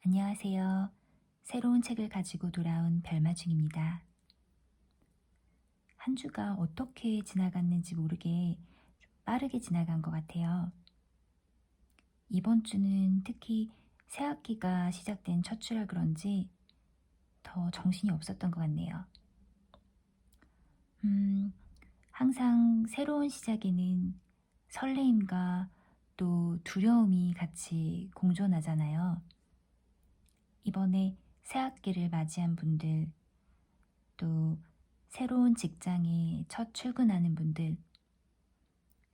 안녕하세요. 새로운 책을 가지고 돌아온 별마중입니다. 한 주가 어떻게 지나갔는지 모르게 좀 빠르게 지나간 것 같아요. 이번 주는 특히 새 학기가 시작된 첫 주라 그런지 더 정신이 없었던 것 같네요. 항상 새로운 시작에는 설레임과 또 두려움이 같이 공존하잖아요. 이번에 새 학기를 맞이한 분들, 또 새로운 직장에 첫 출근하는 분들,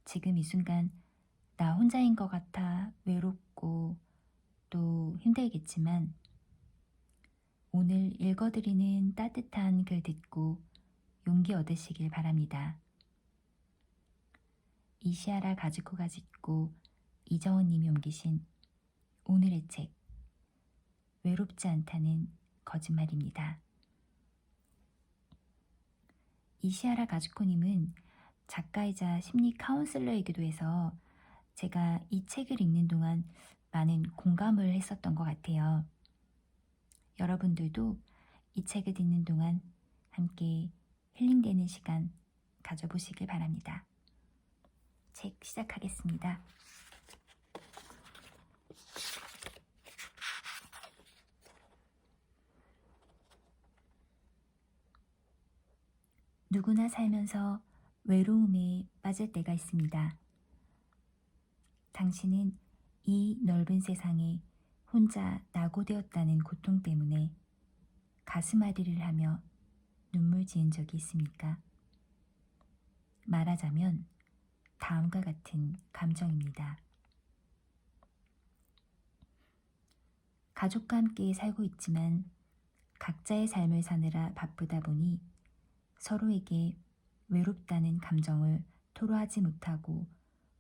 지금 이 순간 나 혼자인 것 같아 외롭고 또 힘들겠지만 오늘 읽어드리는 따뜻한 글 듣고 용기 얻으시길 바랍니다. 이시아라 가즈코가 짓고 이정은님이 옮기신 오늘의 책, 외롭지 않다는 거짓말입니다. 이시아라 가즈코님은 작가이자 심리 카운슬러이기도 해서 제가 이 책을 읽는 동안 많은 공감을 했었던 것 같아요. 여러분들도 이 책을 읽는 동안 함께 힐링되는 시간 가져보시길 바랍니다. 책 시작하겠습니다. 누구나 살면서 외로움에 빠질 때가 있습니다. 당신은 이 넓은 세상에 혼자 낙오되었다는 고통 때문에 가슴앓이를 하며 눈물 지은 적이 있습니까? 말하자면 다음과 같은 감정입니다. 가족과 함께 살고 있지만 각자의 삶을 사느라 바쁘다 보니 서로에게 외롭다는 감정을 토로하지 못하고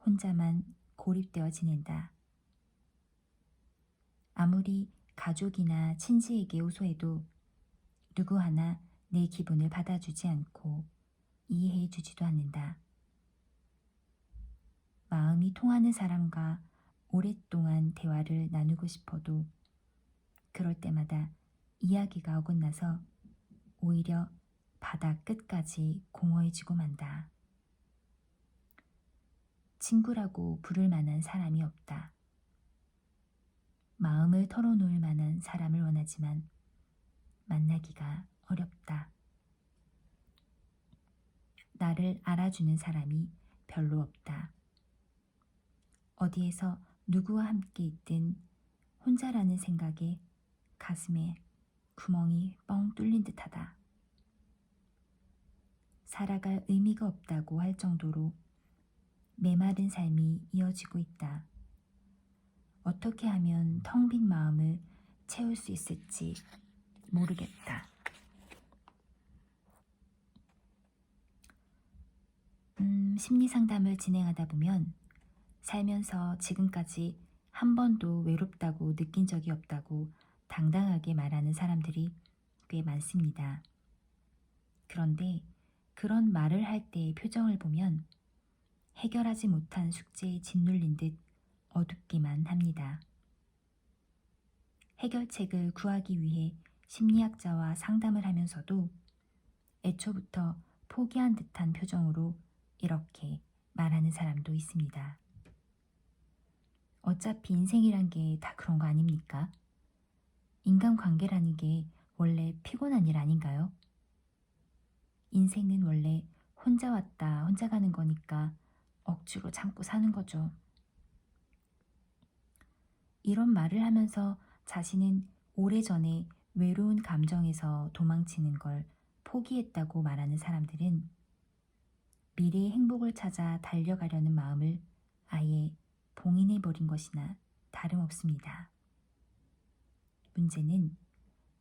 혼자만 고립되어 지낸다. 아무리 가족이나 친지에게 호소해도 누구 하나 내 기분을 받아주지 않고 이해해 주지도 않는다. 마음이 통하는 사람과 오랫동안 대화를 나누고 싶어도 그럴 때마다 이야기가 어긋나서 오히려 바닥 끝까지 공허해지고 만다. 친구라고 부를 만한 사람이 없다. 마음을 털어놓을 만한 사람을 원하지만 만나기가 어렵다. 나를 알아주는 사람이 별로 없다. 어디에서 누구와 함께 있든 혼자라는 생각에 가슴에 구멍이 뻥 뚫린 듯하다. 살아갈 의미가 없다고 할 정도로 메마른 삶이 이어지고 있다. 어떻게 하면 텅 빈 마음을 채울 수 있을지 모르겠다. 심리 상담을 진행하다 보면 살면서 지금까지 한 번도 외롭다고 느낀 적이 없다고 당당하게 말하는 사람들이 꽤 많습니다. 그런데 그런 말을 할 때의 표정을 보면 해결하지 못한 숙제에 짓눌린 듯 어둡기만 합니다. 해결책을 구하기 위해 심리학자와 상담을 하면서도 애초부터 포기한 듯한 표정으로 이렇게 말하는 사람도 있습니다. 어차피 인생이란 게 다 그런 거 아닙니까? 인간관계라는 게 원래 피곤한 일 아닌가요? 인생은 원래 혼자 왔다 혼자 가는 거니까 억지로 참고 사는 거죠. 이런 말을 하면서 자신은 오래전에 외로운 감정에서 도망치는 걸 포기했다고 말하는 사람들은 미래의 행복을 찾아 달려가려는 마음을 아예 봉인해버린 것이나 다름없습니다. 문제는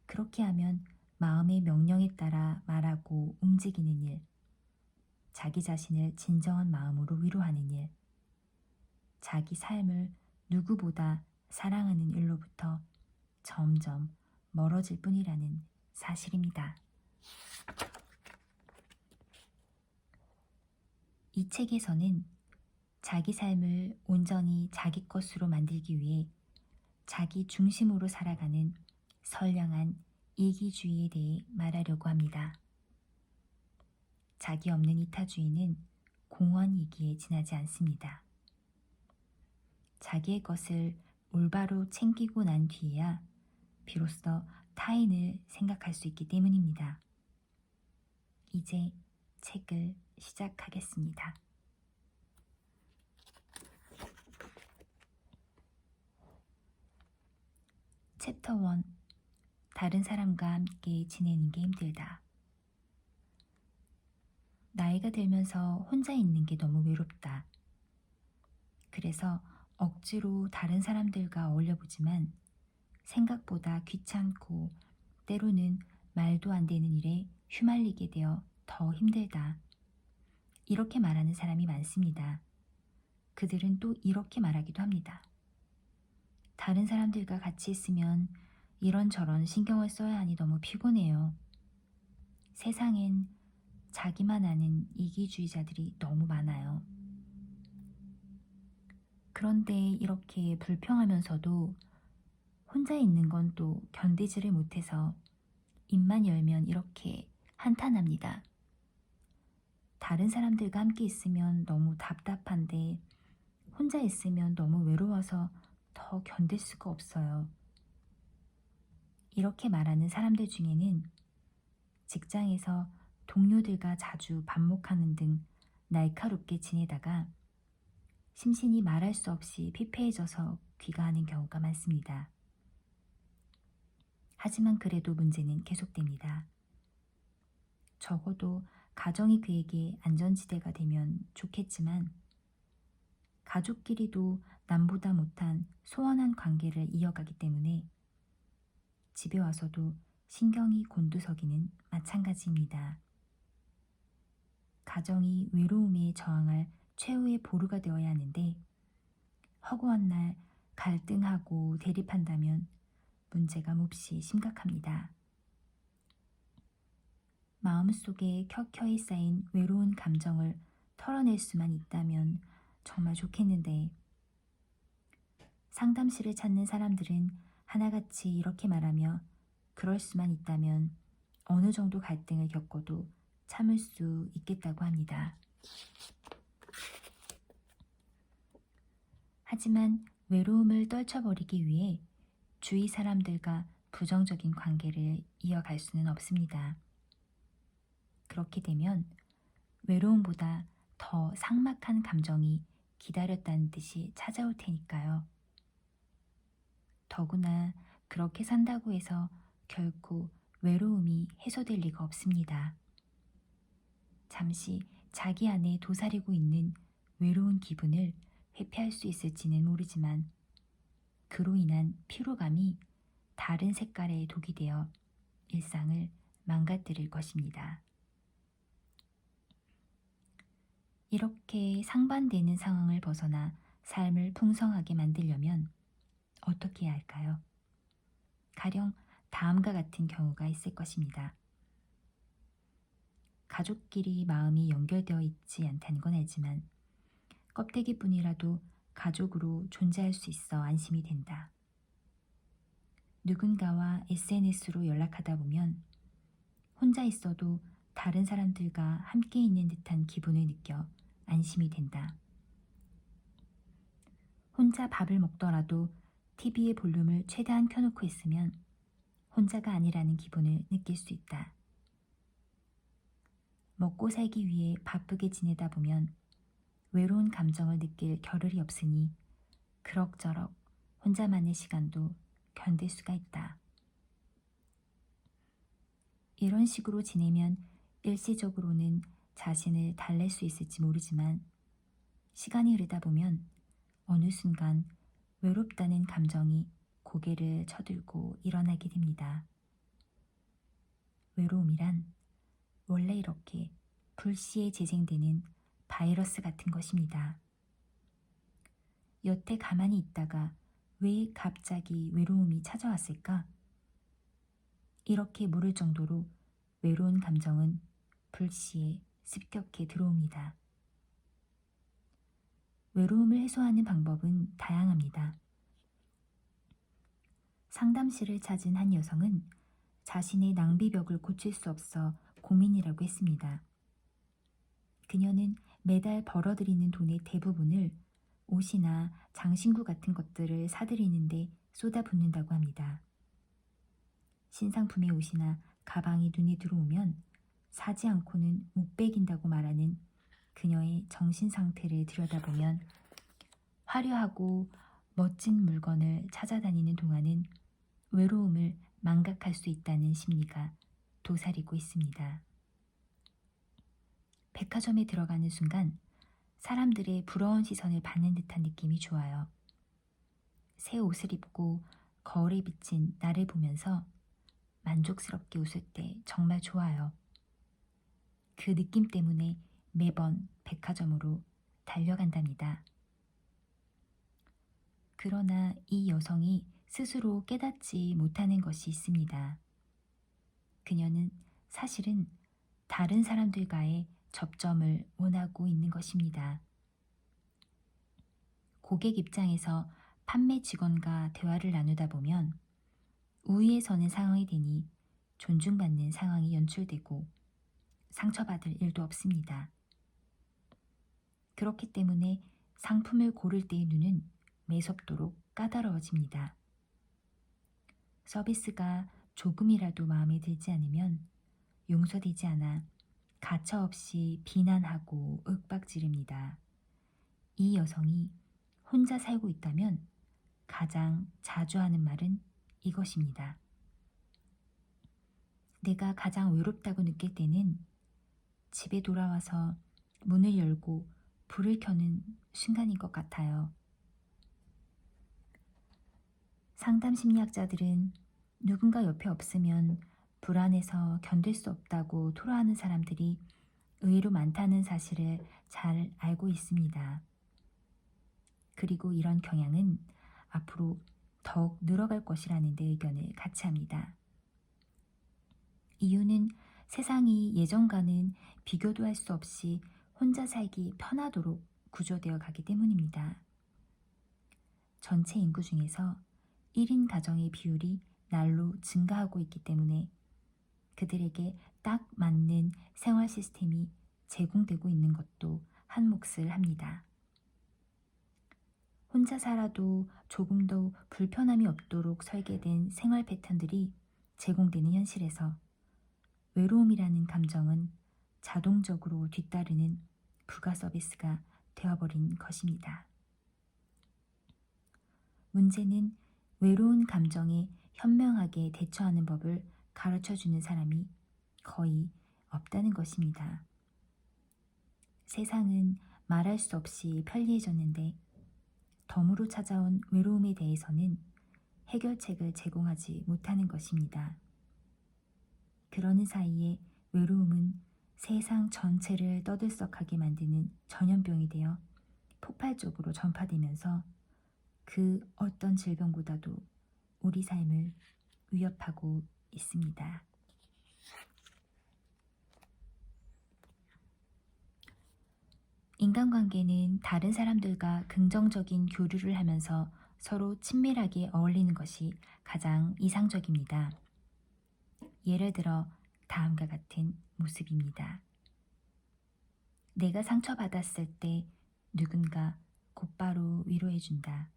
그렇게 하면 마음의 명령에 따라 말하고 움직이는 일, 자기 자신을 진정한 마음으로 위로하는 일, 자기 삶을 누구보다 사랑하는 일로부터 점점 멀어질 뿐이라는 사실입니다. 이 책에서는 자기 삶을 온전히 자기 것으로 만들기 위해 자기 중심으로 살아가는 선량한 이기주의에 대해 말하려고 합니다. 자기 없는 이타주의는 공허한 이기에 지나지 않습니다. 자기의 것을 올바로 챙기고 난 뒤에야 비로소 타인을 생각할 수 있기 때문입니다. 이제 책을 시작하겠습니다. 챕터 1. 다른 사람과 함께 지내는 게 힘들다. 나이가 들면서 혼자 있는 게 너무 외롭다. 그래서 억지로 다른 사람들과 어울려보지만 생각보다 귀찮고 때로는 말도 안 되는 일에 휘말리게 되어 더 힘들다. 이렇게 말하는 사람이 많습니다. 그들은 또 이렇게 말하기도 합니다. 다른 사람들과 같이 있으면 이런저런 신경을 써야 하니 너무 피곤해요. 세상엔 자기만 아는 이기주의자들이 너무 많아요. 그런데 이렇게 불평하면서도 혼자 있는 건 또 견디지를 못해서 입만 열면 이렇게 한탄합니다. 다른 사람들과 함께 있으면 너무 답답한데 혼자 있으면 너무 외로워서 더 견딜 수가 없어요. 이렇게 말하는 사람들 중에는 직장에서 동료들과 자주 반목하는 등 날카롭게 지내다가 심신이 말할 수 없이 피폐해져서 귀가하는 경우가 많습니다. 하지만 그래도 문제는 계속됩니다. 적어도 가정이 그에게 안전지대가 되면 좋겠지만 가족끼리도 남보다 못한 소원한 관계를 이어가기 때문에 집에 와서도 신경이 곤두서기는 마찬가지입니다. 가정이 외로움에 저항할 최후의 보루가 되어야 하는데 허구한 날 갈등하고 대립한다면 문제가 몹시 심각합니다. 마음속에 켜켜이 쌓인 외로운 감정을 털어낼 수만 있다면 정말 좋겠는데 상담실을 찾는 사람들은 하나같이 이렇게 말하며 그럴 수만 있다면 어느 정도 갈등을 겪어도 참을 수 있겠다고 합니다. 하지만 외로움을 떨쳐버리기 위해 주위 사람들과 부정적인 관계를 이어갈 수는 없습니다. 그렇게 되면 외로움보다 더 삭막한 감정이 기다렸다는 듯이 찾아올 테니까요. 더구나 그렇게 산다고 해서 결코 외로움이 해소될 리가 없습니다. 잠시 자기 안에 도사리고 있는 외로운 기분을 회피할 수 있을지는 모르지만 그로 인한 피로감이 다른 색깔의 독이 되어 일상을 망가뜨릴 것입니다. 이렇게 상반되는 상황을 벗어나 삶을 풍성하게 만들려면 어떻게 해야 할까요? 가령 다음과 같은 경우가 있을 것입니다. 가족끼리 마음이 연결되어 있지 않다는 건 알지만 껍데기뿐이라도 가족으로 존재할 수 있어 안심이 된다. 누군가와 SNS로 연락하다 보면 혼자 있어도 다른 사람들과 함께 있는 듯한 기분을 느껴 안심이 된다. 혼자 밥을 먹더라도 TV의 볼륨을 최대한 켜놓고 있으면 혼자가 아니라는 기분을 느낄 수 있다. 먹고 살기 위해 바쁘게 지내다 보면 외로운 감정을 느낄 겨를이 없으니 그럭저럭 혼자만의 시간도 견딜 수가 있다. 이런 식으로 지내면 일시적으로는 자신을 달랠 수 있을지 모르지만 시간이 흐르다 보면 어느 순간 외롭다는 감정이 고개를 쳐들고 일어나게 됩니다. 외로움이란 원래 이렇게 불시에 재생되는 바이러스 같은 것입니다. 여태 가만히 있다가 왜 갑자기 외로움이 찾아왔을까? 이렇게 물을 정도로 외로운 감정은 불시에 습격해 들어옵니다. 외로움을 해소하는 방법은 다양합니다. 상담실을 찾은 한 여성은 자신의 낭비벽을 고칠 수 없어 고민이라고 했습니다. 그녀는 매달 벌어들이는 돈의 대부분을 옷이나 장신구 같은 것들을 사들이는데 쏟아붓는다고 합니다. 신상품의 옷이나 가방이 눈에 들어오면 사지 않고는 못 베긴다고 말하는 그녀의 정신 상태를 들여다보면 화려하고 멋진 물건을 찾아다니는 동안은 외로움을 망각할 수 있다는 심리가 도사리고 있습니다. 백화점에 들어가는 순간 사람들의 부러운 시선을 받는 듯한 느낌이 좋아요. 새 옷을 입고 거울에 비친 나를 보면서 만족스럽게 웃을 때 정말 좋아요. 그 느낌 때문에 매번 백화점으로 달려간답니다. 그러나 이 여성이 스스로 깨닫지 못하는 것이 있습니다. 그녀는 사실은 다른 사람들과의 접점을 원하고 있는 것입니다. 고객 입장에서 판매 직원과 대화를 나누다 보면 우위에 서는 상황이 되니 존중받는 상황이 연출되고 상처받을 일도 없습니다. 그렇기 때문에 상품을 고를 때의 눈은 매섭도록 까다로워집니다. 서비스가 조금이라도 마음에 들지 않으면 용서되지 않아 가차없이 비난하고 윽박지릅니다. 이 여성이 혼자 살고 있다면 가장 자주 하는 말은 이것입니다. 내가 가장 외롭다고 느낄 때는 집에 돌아와서 문을 열고 불을 켜는 순간인 것 같아요. 상담 심리학자들은 누군가 옆에 없으면 불안해서 견딜 수 없다고 토로하는 사람들이 의외로 많다는 사실을 잘 알고 있습니다. 그리고 이런 경향은 앞으로 더욱 늘어갈 것이라는 데 의견을 같이 합니다. 이유는 세상이 예전과는 비교도 할 수 없이 혼자 살기 편하도록 구조되어 가기 때문입니다. 전체 인구 중에서 1인 가정의 비율이 날로 증가하고 있기 때문에 그들에게 딱 맞는 생활 시스템이 제공되고 있는 것도 한 몫을 합니다. 혼자 살아도 조금 더 불편함이 없도록 설계된 생활 패턴들이 제공되는 현실에서 외로움이라는 감정은 자동적으로 뒤따르는 부가 서비스가 되어버린 것입니다. 문제는 외로운 감정에 현명하게 대처하는 법을 가르쳐주는 사람이 거의 없다는 것입니다. 세상은 말할 수 없이 편리해졌는데 덤으로 찾아온 외로움에 대해서는 해결책을 제공하지 못하는 것입니다. 그러는 사이에 외로움은 세상 전체를 떠들썩하게 만드는 전염병이 되어 폭발적으로 전파되면서 그 어떤 질병보다도 우리 삶을 위협하고 있습니다. 인간관계는 다른 사람들과 긍정적인 교류를 하면서 서로 친밀하게 어울리는 것이 가장 이상적입니다. 예를 들어 다음과 같은 모습입니다. 내가 상처받았을 때 누군가 곧바로 위로해준다.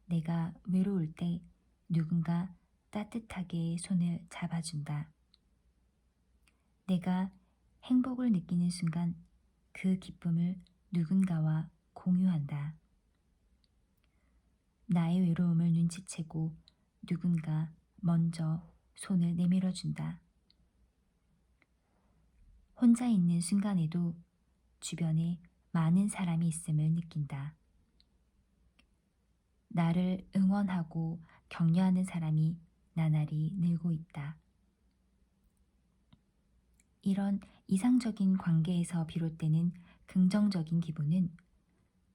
내가 외로울 때 누군가 따뜻하게 손을 잡아준다. 내가 행복을 느끼는 순간 그 기쁨을 누군가와 공유한다. 나의 외로움을 눈치채고 누군가 먼저 손을 내밀어준다. 혼자 있는 순간에도 주변에 많은 사람이 있음을 느낀다. 나를 응원하고 격려하는 사람이 나날이 늘고 있다. 이런 이상적인 관계에서 비롯되는 긍정적인 기분은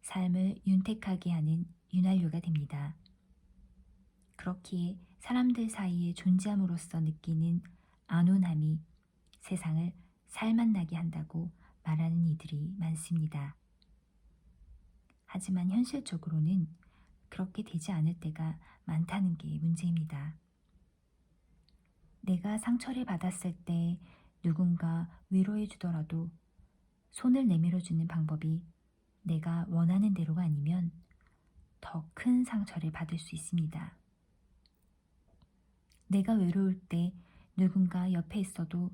삶을 윤택하게 하는 윤활유가 됩니다. 그렇기에 사람들 사이에 존재함으로써 느끼는 안온함이 세상을 살맛나게 한다고 말하는 이들이 많습니다. 하지만 현실적으로는 그렇게 되지 않을 때가 많다는 게 문제입니다. 내가 상처를 받았을 때 누군가 위로해 주더라도 손을 내밀어 주는 방법이 내가 원하는 대로가 아니면 더 큰 상처를 받을 수 있습니다. 내가 외로울 때 누군가 옆에 있어도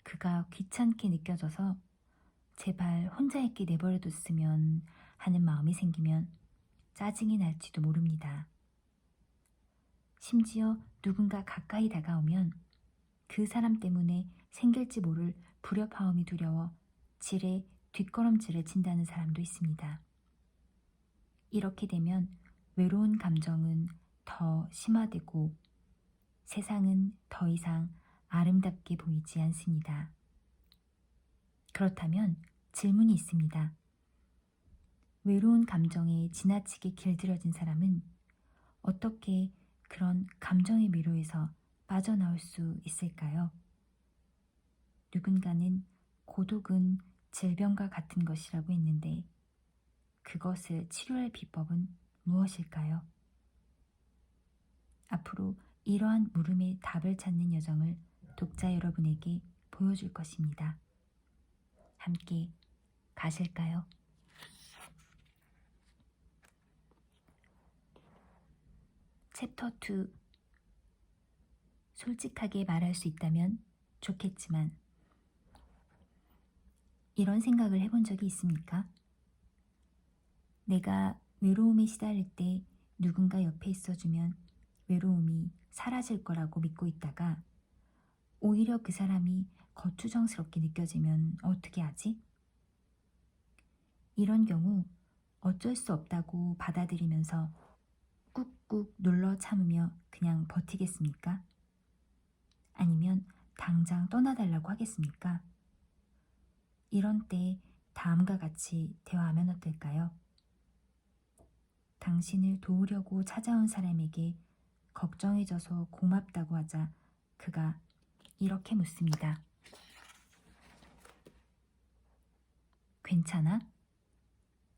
그가 귀찮게 느껴져서 제발 혼자 있게 내버려뒀으면 하는 마음이 생기면 짜증이 날지도 모릅니다. 심지어 누군가 가까이 다가오면 그 사람 때문에 생길지 모를 불협화음이 두려워 지레 뒷걸음질을 친다는 사람도 있습니다. 이렇게 되면 외로운 감정은 더 심화되고 세상은 더 이상 아름답게 보이지 않습니다. 그렇다면 질문이 있습니다. 외로운 감정에 지나치게 길들여진 사람은 어떻게 그런 감정의 미로에서 빠져나올 수 있을까요? 누군가는 고독은 질병과 같은 것이라고 했는데 그것을 치료할 비법은 무엇일까요? 앞으로 이러한 물음의 답을 찾는 여정을 독자 여러분에게 보여줄 것입니다. 함께 가실까요? 챕터 2. 솔직하게 말할 수 있다면 좋겠지만 이런 생각을 해본 적이 있습니까? 내가 외로움에 시달릴 때 누군가 옆에 있어주면 외로움이 사라질 거라고 믿고 있다가 오히려 그 사람이 거추장스럽게 느껴지면 어떻게 하지? 이런 경우 어쩔 수 없다고 받아들이면서 꾹꾹 눌러 참으며 그냥 버티겠습니까? 아니면 당장 떠나달라고 하겠습니까? 이런 때 다음과 같이 대화하면 어떨까요? 당신을 도우려고 찾아온 사람에게 걱정해줘서 고맙다고 하자 그가 이렇게 묻습니다. 괜찮아?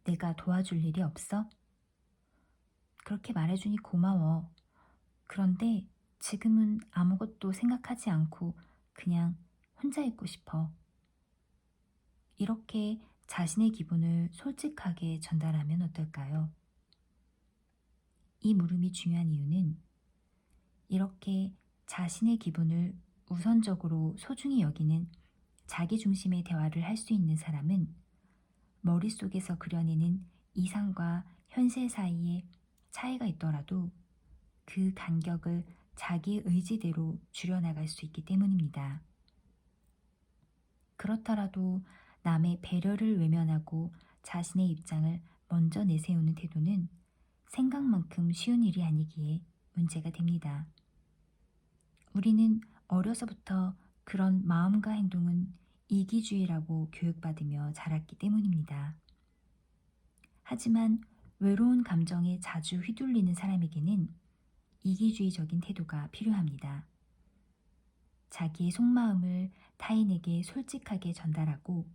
내가 도와줄 일이 없어? 그렇게 말해주니 고마워. 그런데 지금은 아무것도 생각하지 않고 그냥 혼자 있고 싶어. 이렇게 자신의 기분을 솔직하게 전달하면 어떨까요? 이 물음이 중요한 이유는 이렇게 자신의 기분을 우선적으로 소중히 여기는 자기중심의 대화를 할 수 있는 사람은 머릿속에서 그려내는 이상과 현실 사이에 차이가 있더라도 그 간격을 자기 의지대로 줄여나갈 수 있기 때문입니다. 그렇더라도 남의 배려를 외면하고 자신의 입장을 먼저 내세우는 태도는 생각만큼 쉬운 일이 아니기에 문제가 됩니다. 우리는 어려서부터 그런 마음과 행동은 이기주의라고 교육받으며 자랐기 때문입니다. 하지만 외로운 감정에 자주 휘둘리는 사람에게는 이기주의적인 태도가 필요합니다. 자기의 속마음을 타인에게 솔직하게 전달하고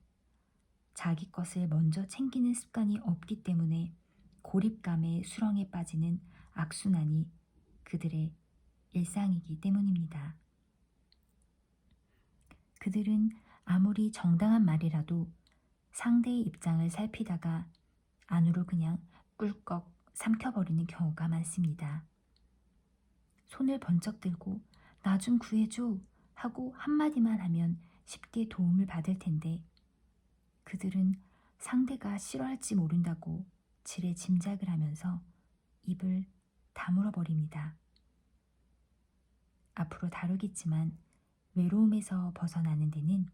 자기 것을 먼저 챙기는 습관이 없기 때문에 고립감의 수렁에 빠지는 악순환이 그들의 일상이기 때문입니다. 그들은 아무리 정당한 말이라도 상대의 입장을 살피다가 안으로 그냥 꿀꺽 삼켜버리는 경우가 많습니다. 손을 번쩍 들고 나 좀 구해줘 하고 한마디만 하면 쉽게 도움을 받을 텐데 그들은 상대가 싫어할지 모른다고 지레 짐작을 하면서 입을 다물어 버립니다. 앞으로 다루겠지만 외로움에서 벗어나는 데는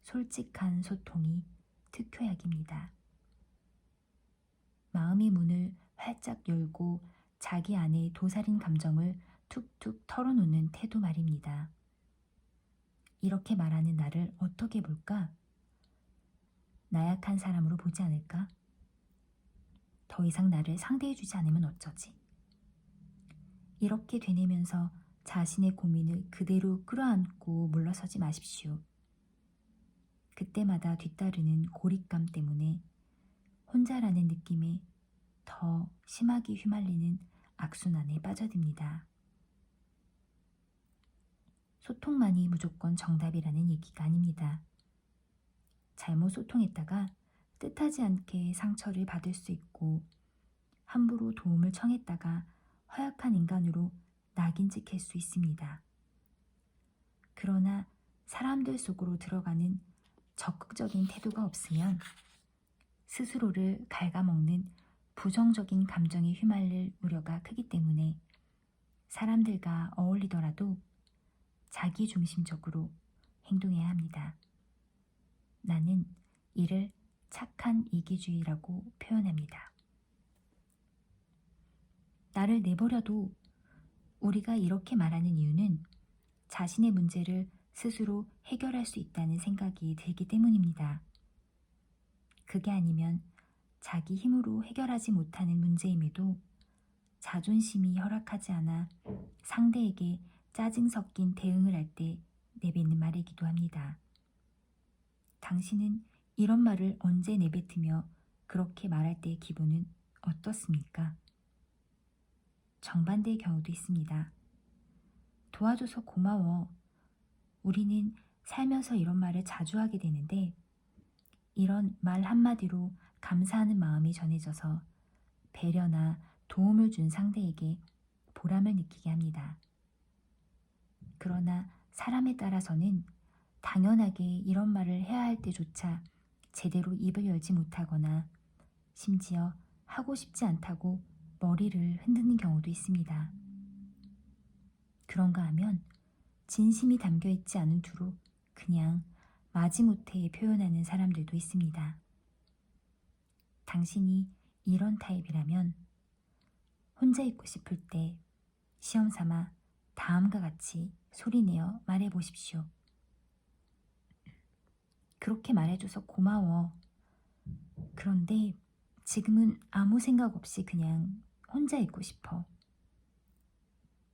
솔직한 소통이 특효약입니다. 마음의 문을 활짝 열고 자기 안의 도살인 감정을 툭툭 털어놓는 태도 말입니다. 이렇게 말하는 나를 어떻게 볼까? 나약한 사람으로 보지 않을까? 더 이상 나를 상대해주지 않으면 어쩌지? 이렇게 되뇌면서 자신의 고민을 그대로 끌어안고 물러서지 마십시오. 그때마다 뒤따르는 고립감 때문에 혼자라는 느낌에 더 심하게 휘말리는 악순환에 빠져듭니다. 소통만이 무조건 정답이라는 얘기가 아닙니다. 잘못 소통했다가 뜻하지 않게 상처를 받을 수 있고, 함부로 도움을 청했다가 허약한 인간으로 낙인 찍힐 수 있습니다. 그러나 사람들 속으로 들어가는 적극적인 태도가 없으면 스스로를 갉아먹는 부정적인 감정에 휘말릴 우려가 크기 때문에 사람들과 어울리더라도 자기중심적으로 행동해야 합니다. 나는 이를 착한 이기주의라고 표현합니다. 나를 내버려도 우리가 이렇게 말하는 이유는 자신의 문제를 스스로 해결할 수 있다는 생각이 들기 때문입니다. 그게 아니면 자기 힘으로 해결하지 못하는 문제임에도 자존심이 허락하지 않아 상대에게 짜증 섞인 대응을 할 때 내뱉는 말이기도 합니다. 당신은 이런 말을 언제 내뱉으며 그렇게 말할 때의 기분은 어떻습니까? 정반대의 경우도 있습니다. 도와줘서 고마워. 우리는 살면서 이런 말을 자주 하게 되는데, 이런 말 한마디로 감사하는 마음이 전해져서 배려나 도움을 준 상대에게 보람을 느끼게 합니다. 그러나 사람에 따라서는 당연하게 이런 말을 해야 할 때조차 제대로 입을 열지 못하거나 심지어 하고 싶지 않다고 머리를 흔드는 경우도 있습니다. 그런가 하면 진심이 담겨있지 않은 투로 그냥 마지못해 표현하는 사람들도 있습니다. 당신이 이런 타입이라면 혼자 있고 싶을 때 시험삼아 다음과 같이 소리내어 말해보십시오. 그렇게 말해줘서 고마워. 그런데 지금은 아무 생각 없이 그냥 혼자 있고 싶어.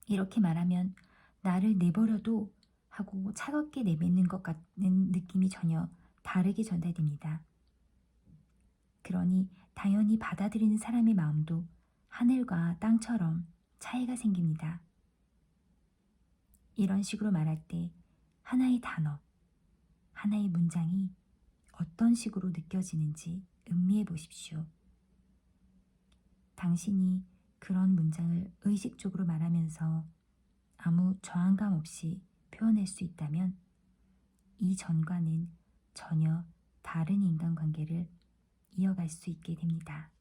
이렇게 말하면 나를 내버려도 하고 차갑게 내뱉는 것 같은 느낌이 전혀 다르게 전달됩니다. 그러니 당연히 받아들이는 사람의 마음도 하늘과 땅처럼 차이가 생깁니다. 이런 식으로 말할 때 하나의 단어, 하나의 문장이 어떤 식으로 느껴지는지 음미해 보십시오. 당신이 그런 문장을 의식적으로 말하면서 아무 저항감 없이 표현할 수 있다면 이전과는 전혀 다른 인간관계를 이어갈 수 있게 됩니다.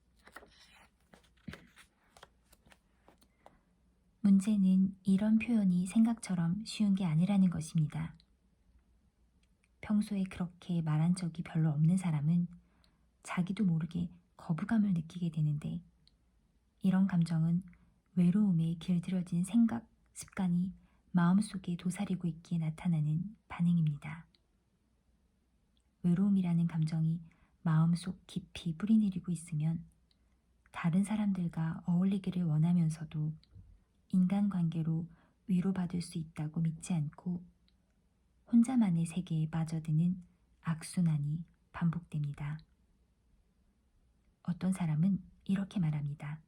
문제는 이런 표현이 생각처럼 쉬운 게 아니라는 것입니다. 평소에 그렇게 말한 적이 별로 없는 사람은 자기도 모르게 거부감을 느끼게 되는데, 이런 감정은 외로움에 길들여진 생각, 습관이 마음속에 도사리고 있기에 나타나는 반응입니다. 외로움이라는 감정이 마음속 깊이 뿌리내리고 있으면 다른 사람들과 어울리기를 원하면서도 인간관계로 위로받을 수 있다고 믿지 않고 혼자만의 세계에 빠져드는 악순환이 반복됩니다. 어떤 사람은 이렇게 말합니다.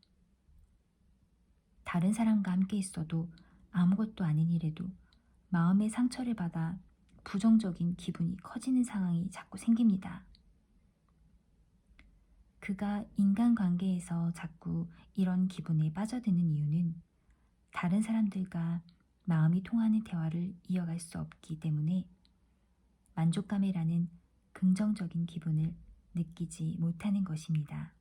다른 사람과 함께 있어도 아무것도 아닌 일에도 마음의 상처를 받아 부정적인 기분이 커지는 상황이 자꾸 생깁니다. 그가 인간관계에서 자꾸 이런 기분에 빠져드는 이유는 다른 사람들과 마음이 통하는 대화를 이어갈 수 없기 때문에 만족감이라는 긍정적인 기분을 느끼지 못하는 것입니다.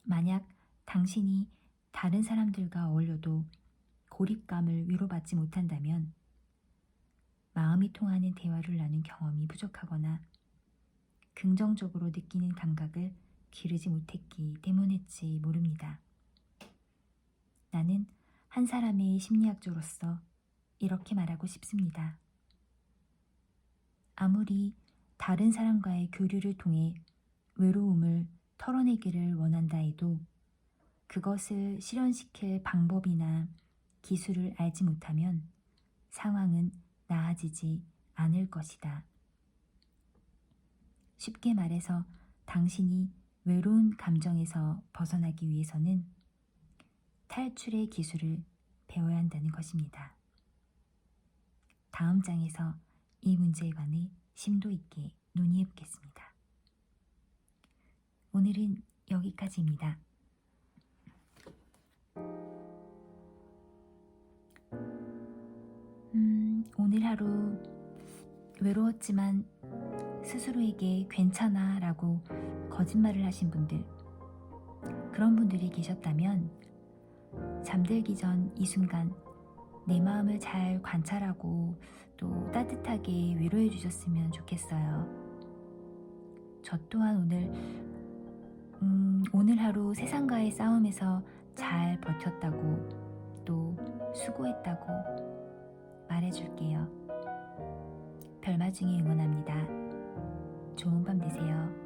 만약 당신이 다른 사람들과 어울려도 고립감을 위로받지 못한다면 마음이 통하는 대화를 나눈 경험이 부족하거나 긍정적으로 느끼는 감각을 기르지 못했기 때문일지 모릅니다. 나는 한 사람의 심리학자로서 이렇게 말하고 싶습니다. 아무리 다른 사람과의 교류를 통해 외로움을 털어내기를 원한다 해도 그것을 실현시킬 방법이나 기술을 알지 못하면 상황은 나아지지 않을 것이다. 쉽게 말해서 당신이 외로운 감정에서 벗어나기 위해서는 탈출의 기술을 배워야 한다는 것입니다. 다음 장에서 이 문제에 관해 심도 있게 논의해 보겠습니다. 오늘은 여기까지입니다. 오늘 하루 외로웠지만 스스로에게 괜찮아 라고 거짓말을 하신 분들, 그런 분들이 계셨다면 잠들기 전 이 순간 내 마음을 잘 관찰하고 또 따뜻하게 위로해 주셨으면 좋겠어요. 저 또한 오늘 하루 세상과의 싸움에서 잘 버텼다고 또 수고했다고 말해줄게요. 별마중이 응원합니다. 좋은 밤 되세요.